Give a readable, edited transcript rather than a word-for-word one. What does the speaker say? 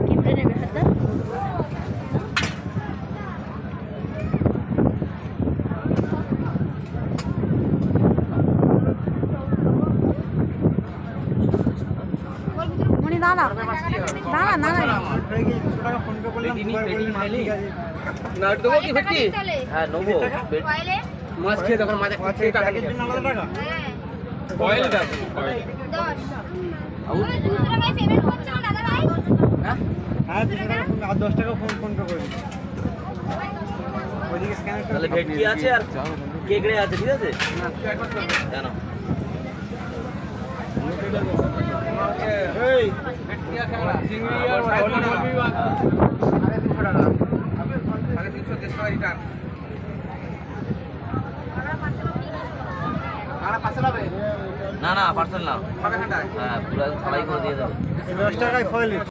কিনতে নেবে হাতা মনি না না না না না না না দেবো কি ভেটকি হ্যাঁ নেবো মাছ খেয়ে তখন মাছ খেয়ে টাকা দিন আলাদা টাকা অয়েল দাও অয়েল 10 দুসরা ভাই পেমেন্ট করছো না দাদা ভাই হ্যাঁ হ্যাঁ 200 টাকা ফোন আর 10 টাকা ফোন পে করে দিন ওইদিকে স্ক্যানার তাহলে ভেটকি আছে আর কেকড়ে আছে ঠিক আছে না জানো এই ভেটকি আছে না চিংড়ি আর মলবি 350 টাকা 350 দেশ টাকা রিটার্ন না না পার্সেল না হ্যাঁ পুরো থালাই করে দিয়ে দেবে 10 টাকায় ফয়েল